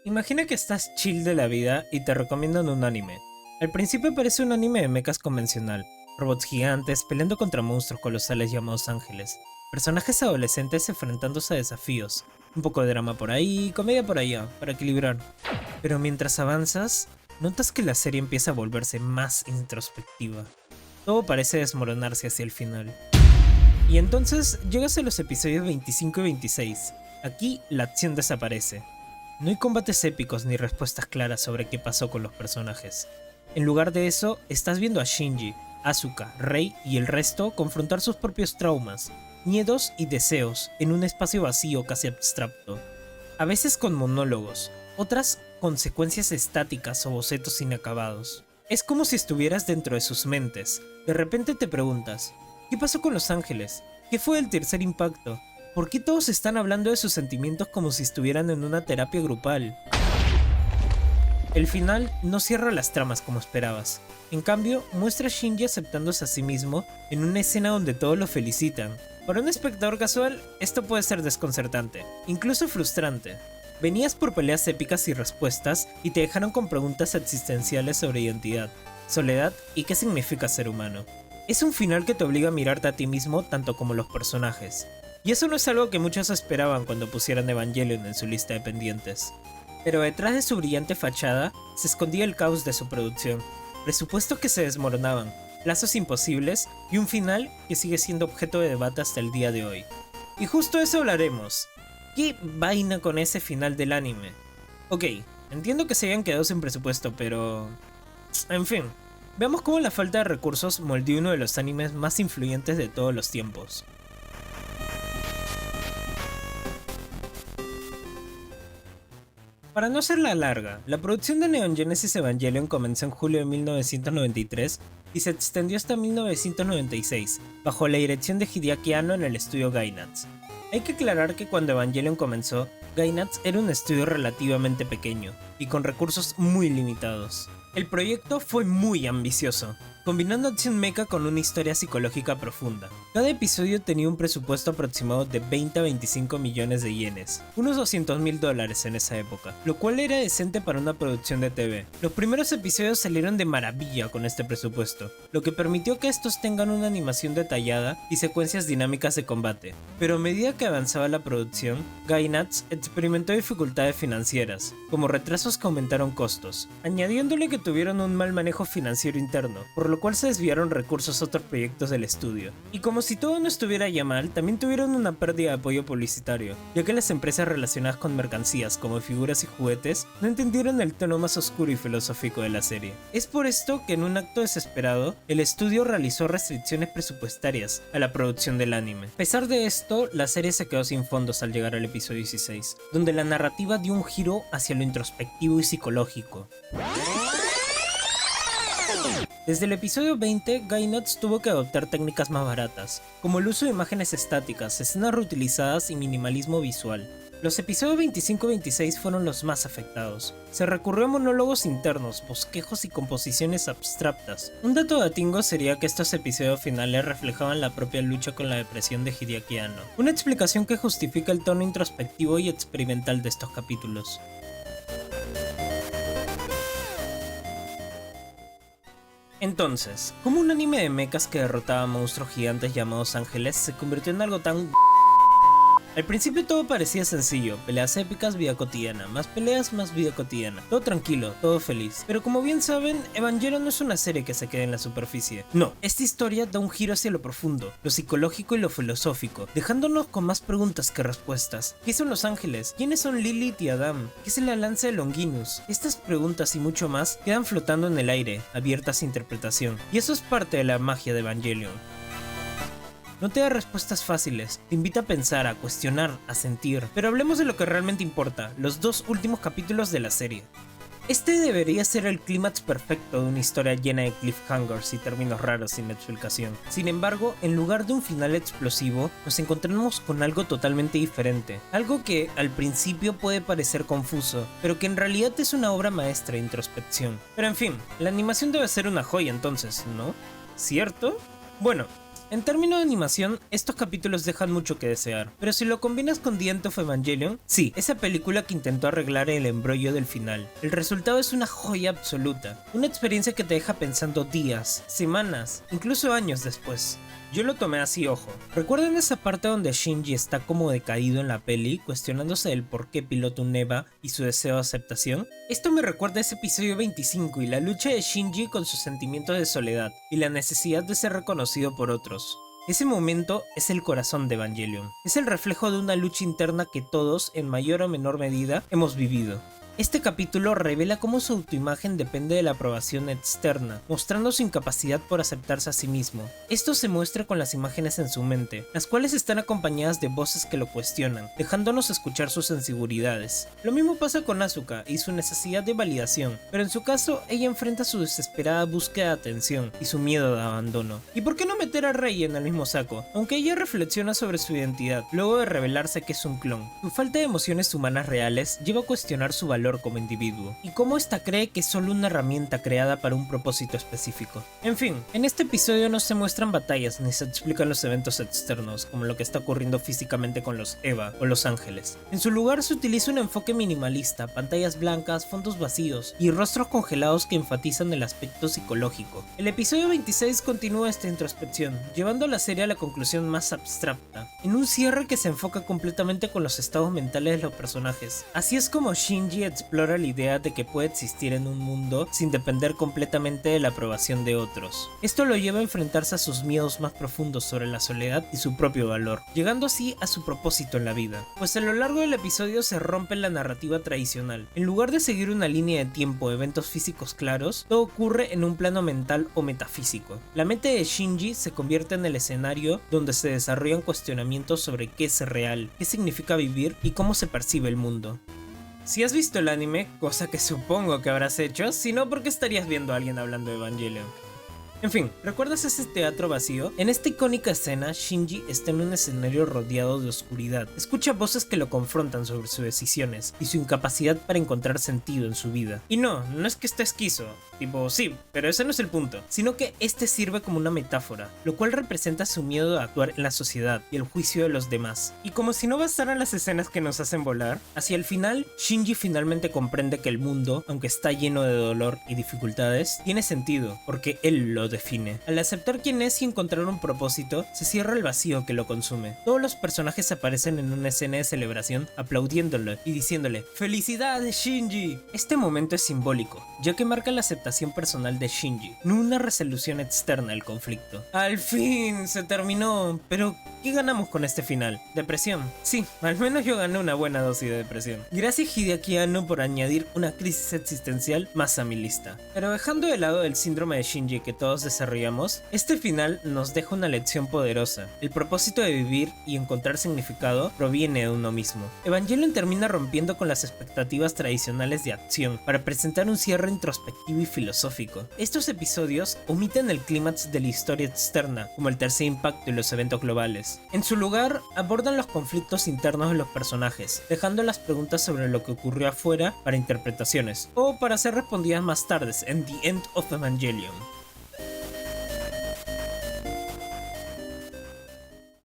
Imagina que estás chill de la vida y te recomiendan un anime. Al principio parece un anime de mechas convencional, robots gigantes peleando contra monstruos colosales llamados ángeles, personajes adolescentes enfrentándose a desafíos, un poco de drama por ahí, comedia por allá, para equilibrar. Pero mientras avanzas, notas que la serie empieza a volverse más introspectiva. Todo parece desmoronarse hacia el final. Y entonces llegas a los episodios 25 y 26. Aquí la acción desaparece. No hay combates épicos ni respuestas claras sobre qué pasó con los personajes. En lugar de eso, estás viendo a Shinji, Asuka, Rei y el resto confrontar sus propios traumas, miedos y deseos en un espacio vacío casi abstracto. A veces con monólogos, otras con secuencias estáticas o bocetos inacabados. Es como si estuvieras dentro de sus mentes. De repente te preguntas, ¿qué pasó con los ángeles? ¿Qué fue el tercer impacto? ¿Por qué todos están hablando de sus sentimientos como si estuvieran en una terapia grupal? El final no cierra las tramas como esperabas. En cambio, muestra a Shinji aceptándose a sí mismo en una escena donde todos lo felicitan. Para un espectador casual, esto puede ser desconcertante, incluso frustrante. Venías por peleas épicas y respuestas y te dejaron con preguntas existenciales sobre identidad, soledad y qué significa ser humano. Es un final que te obliga a mirarte a ti mismo tanto como los personajes. Y eso no es algo que muchos esperaban cuando pusieran Evangelion en su lista de pendientes. Pero detrás de su brillante fachada se escondía el caos de su producción, presupuestos que se desmoronaban, plazos imposibles y un final que sigue siendo objeto de debate hasta el día de hoy. Y justo de eso hablaremos. ¿Qué vaina con ese final del anime? Ok, entiendo que se hayan quedado sin presupuesto, pero... En fin, veamos cómo la falta de recursos moldeó uno de los animes más influyentes de todos los tiempos. Para no hacerla larga, la producción de Neon Genesis Evangelion comenzó en julio de 1993 y se extendió hasta 1996, bajo la dirección de Hideaki Anno en el estudio Gainax. Hay que aclarar que cuando Evangelion comenzó, Gainax era un estudio relativamente pequeño y con recursos muy limitados. El proyecto fue muy ambicioso, combinando acción mecha con una historia psicológica profunda. Cada episodio tenía un presupuesto aproximado de 20 a 25 millones de yenes, unos $200,000 en esa época, lo cual era decente para una producción de TV. Los primeros episodios salieron de maravilla con este presupuesto, lo que permitió que estos tengan una animación detallada y secuencias dinámicas de combate. Pero a medida que avanzaba la producción, Gainax experimentó dificultades financieras, como retrasos que aumentaron costos, añadiéndole que tuvieron un mal manejo financiero interno, por lo cual se desviaron recursos a otros proyectos del estudio. Y como si todo no estuviera ya mal, también tuvieron una pérdida de apoyo publicitario, ya que las empresas relacionadas con mercancías como figuras y juguetes no entendieron el tono más oscuro y filosófico de la serie. Es por esto que en un acto desesperado, el estudio realizó restricciones presupuestarias a la producción del anime. A pesar de esto, la serie se quedó sin fondos al llegar al episodio 16, donde la narrativa dio un giro hacia lo introspectivo y psicológico. Desde el episodio 20, Gainax tuvo que adoptar técnicas más baratas, como el uso de imágenes estáticas, escenas reutilizadas y minimalismo visual. Los episodios 25 y 26 fueron los más afectados. Se recurrió a monólogos internos, bosquejos y composiciones abstractas. Un dato datingo sería que estos episodios finales reflejaban la propia lucha con la depresión de Hideaki Anno, una explicación que justifica el tono introspectivo y experimental de estos capítulos. Entonces, ¿cómo un anime de mechas que derrotaba a monstruos gigantes llamados ángeles se convirtió en algo tan... Al principio todo parecía sencillo, peleas épicas, vida cotidiana, más peleas, más vida cotidiana, todo tranquilo, todo feliz. Pero como bien saben, Evangelion no es una serie que se quede en la superficie. No, esta historia da un giro hacia lo profundo, lo psicológico y lo filosófico, dejándonos con más preguntas que respuestas. ¿Qué son los ángeles? ¿Quiénes son Lilith y Adam? ¿Qué es la lanza de Longinus? Estas preguntas y mucho más quedan flotando en el aire, abiertas a interpretación. Y eso es parte de la magia de Evangelion. No te da respuestas fáciles, te invita a pensar, a cuestionar, a sentir. Pero hablemos de lo que realmente importa, los dos últimos capítulos de la serie. Este debería ser el clímax perfecto de una historia llena de cliffhangers y términos raros sin explicación. Sin embargo, en lugar de un final explosivo, nos encontramos con algo totalmente diferente. Algo que al principio puede parecer confuso, pero que en realidad es una obra maestra de introspección. Pero en fin, la animación debe ser una joya entonces, ¿no? ¿Cierto? Bueno, En términos de animación, estos capítulos dejan mucho que desear, pero si lo combinas con The End of Evangelion, sí, esa película que intentó arreglar el embrollo del final, el resultado es una joya absoluta, una experiencia que te deja pensando días, semanas, incluso años después. Yo lo tomé así, ojo. ¿Recuerdan esa parte donde Shinji está como decaído en la peli, cuestionándose del por qué pilota un Eva y su deseo de aceptación? Esto me recuerda a ese episodio 25 y la lucha de Shinji con sus sentimientos de soledad y la necesidad de ser reconocido por otros. Ese momento es el corazón de Evangelion. Es el reflejo de una lucha interna que todos, en mayor o menor medida, hemos vivido. Este capítulo revela cómo su autoimagen depende de la aprobación externa, mostrando su incapacidad por aceptarse a sí mismo. Esto se muestra con las imágenes en su mente, las cuales están acompañadas de voces que lo cuestionan, dejándonos escuchar sus inseguridades. Lo mismo pasa con Asuka y su necesidad de validación, pero en su caso ella enfrenta su desesperada búsqueda de atención y su miedo de abandono. ¿Y por qué no meter a Rei en el mismo saco? Aunque ella reflexiona sobre su identidad, luego de revelarse que es un clon. Su falta de emociones humanas reales lleva a cuestionar su valor como individuo, y cómo ésta cree que es solo una herramienta creada para un propósito específico. En fin, en este episodio no se muestran batallas ni se explican los eventos externos, como lo que está ocurriendo físicamente con los Eva o los ángeles. En su lugar se utiliza un enfoque minimalista, pantallas blancas, fondos vacíos y rostros congelados que enfatizan el aspecto psicológico. El episodio 26 continúa esta introspección, llevando a la serie a la conclusión más abstracta, en un cierre que se enfoca completamente con los estados mentales de los personajes. Así es como Shinji explora la idea de que puede existir en un mundo sin depender completamente de la aprobación de otros. Esto lo lleva a enfrentarse a sus miedos más profundos sobre la soledad y su propio valor, llegando así a su propósito en la vida. Pues a lo largo del episodio se rompe la narrativa tradicional. En lugar de seguir una línea de tiempo o eventos físicos claros, todo ocurre en un plano mental o metafísico. La mente de Shinji se convierte en el escenario donde se desarrollan cuestionamientos sobre qué es real, qué significa vivir y cómo se percibe el mundo. Si has visto el anime, cosa que supongo que habrás hecho, si no, ¿por qué estarías viendo a alguien hablando de Evangelion? En fin, ¿recuerdas ese teatro vacío? En esta icónica escena, Shinji está en un escenario rodeado de oscuridad. Escucha voces que lo confrontan sobre sus decisiones y su incapacidad para encontrar sentido en su vida. Y no es que esté esquizo, tipo sí, pero ese no es el punto, sino que este sirve como una metáfora, lo cual representa su miedo a actuar en la sociedad y el juicio de los demás. Y como si no bastaran las escenas que nos hacen volar, hacia el final, Shinji finalmente comprende que el mundo, aunque está lleno de dolor y dificultades, tiene sentido, porque él lo define. Al aceptar quién es y encontrar un propósito, se cierra el vacío que lo consume. Todos los personajes aparecen en una escena de celebración aplaudiéndolo y diciéndole ¡Felicidades, Shinji! Este momento es simbólico, ya que marca la aceptación personal de Shinji, no una resolución externa del conflicto. Al fin, se terminó, pero ¿qué ganamos con este final? ¿Depresión? Sí, al menos yo gané una buena dosis de depresión. Gracias Hideaki Anno por añadir una crisis existencial más a mi lista. Pero dejando de lado el síndrome de Shinji que todos desarrollamos, este final nos deja una lección poderosa. El propósito de vivir y encontrar significado proviene de uno mismo. Evangelion termina rompiendo con las expectativas tradicionales de acción para presentar un cierre introspectivo y filosófico. Estos episodios omiten el clímax de la historia externa, como el tercer impacto y los eventos globales. En su lugar, abordan los conflictos internos de los personajes, dejando las preguntas sobre lo que ocurrió afuera para interpretaciones, o para ser respondidas más tarde en The End of Evangelion.